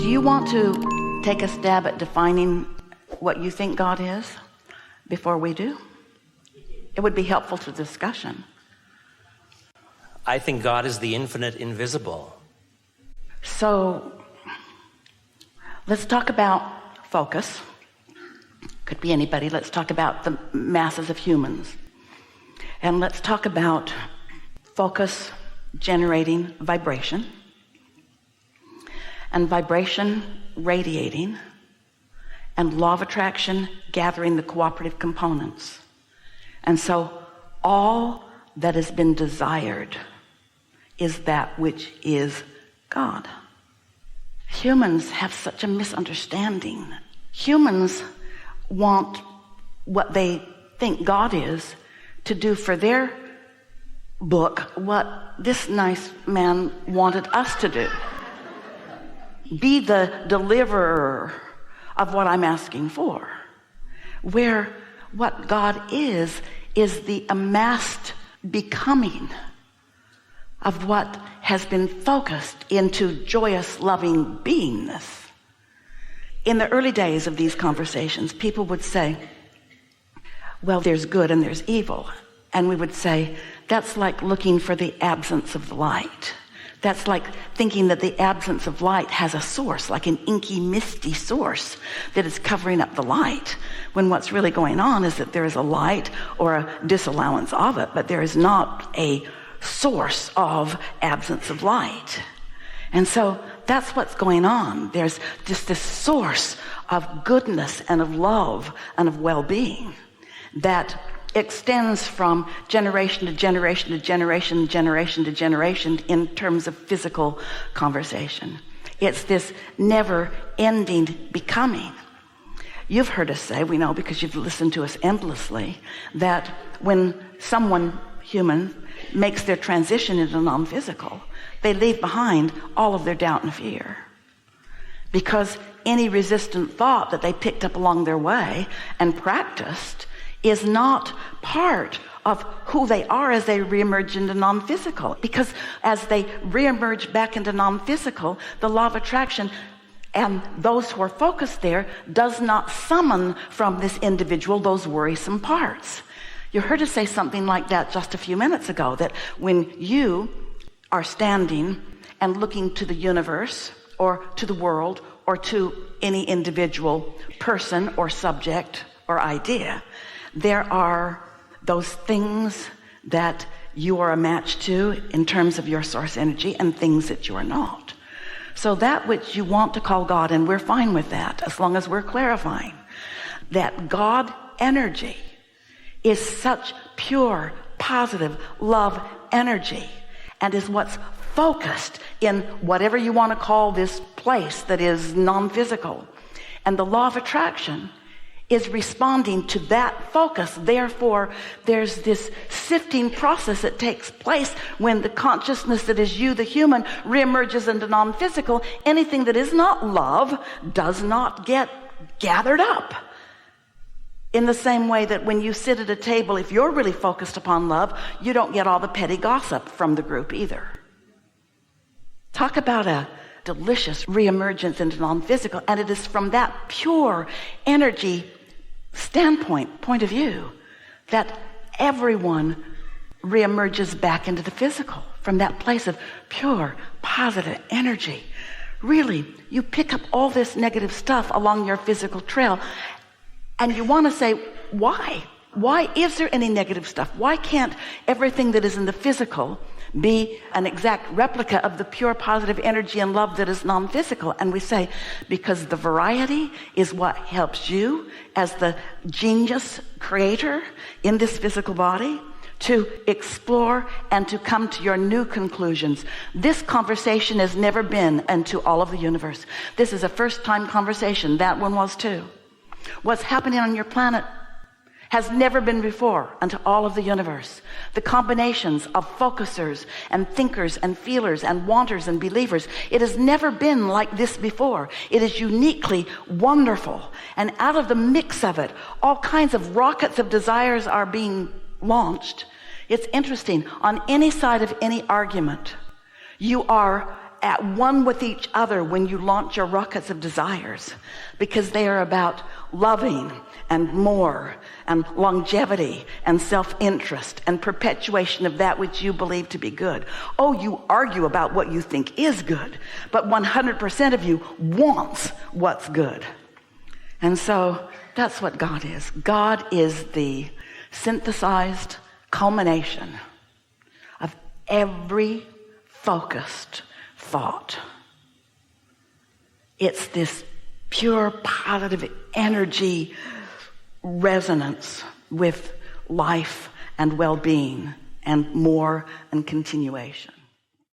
Do you want to take a stab at defining what you think God is before we do? It would be helpful to discussion. I think God is the infinite invisible. So let's talk about focus. Could be anybody. Let's talk about the masses of humans. And let's talk about focus generating vibration, and vibration radiating, and law of attraction gathering the cooperative components. And so all that has been desired is that which is God. Humans have such a misunderstanding. Humans want what they think God is to do for their book what this nice man wanted us to do. Be the deliverer of what I'm asking for. Where what God is the amassed becoming of what has been focused into joyous, loving beingness. In the early days of these conversations, people would say, well, there's good and there's evil. And we would say, that's like looking for the absence of light. That's like thinking that the absence of light has a source, like an inky, misty source that is covering up the light, when what's really going on is that there is a light or a disallowance of it, but there is not a source of absence of light. And so that's what's going on. There's just this source of goodness and of love and of well-being that extends from generation to generation to generation, generation to generation in terms of physical conversation. It's this never-ending becoming. You've heard us say, we know because you've listened to us endlessly, that when someone, human, makes their transition into non-physical, they leave behind all of their doubt and fear. Because any resistant thought that they picked up along their way and practiced is not part of who they are as they reemerge into non-physical. Because as they reemerge back into non-physical, the law of attraction and those who are focused there does not summon from this individual those worrisome parts. You heard us say something like that just a few minutes ago, that when you are standing and looking to the universe or to the world or to any individual person or subject or idea, there are those things that you are a match to in terms of your source energy and things that you are not. So that which you want to call God, and we're fine with that as long as we're clarifying that God energy is such pure, positive love energy and is what's focused in whatever you want to call this place that is non-physical. And the law of attraction is responding to that focus. Therefore, there's this sifting process that takes place when the consciousness that is you, the human, reemerges into non-physical. Anything that is not love does not get gathered up. In the same way that when you sit at a table, if you're really focused upon love, you don't get all the petty gossip from the group either. Talk about a delicious reemergence into non-physical, and it is from that pure energy point of view that everyone reemerges back into the physical from that place of pure positive energy. Really, you pick up all this negative stuff along your physical trail and you want to say, why is there any negative stuff? Why can't everything that is in the physical be an exact replica of the pure positive energy and love that is non-physical? And we say, because the variety is what helps you as the genius creator in this physical body to explore and to come to your new conclusions. This conversation has never been into all of the universe. This is a first-time conversation. That one was too. What's happening on your planet has never been before unto all of the universe. The combinations of focusers and thinkers and feelers and wanters and believers, it has never been like this before. It is uniquely wonderful. And out of the mix of it, all kinds of rockets of desires are being launched. It's interesting. On any side of any argument, you are at one with each other when you launch your rockets of desires, because they are about loving and more and longevity and self-interest and perpetuation of that which you believe to be good. Oh, you argue about what you think is good, but 100% of you wants what's good. And so that's what God is. God is the synthesized culmination of every focused thought. It's this pure positive energy resonance with life and well-being and more and continuation.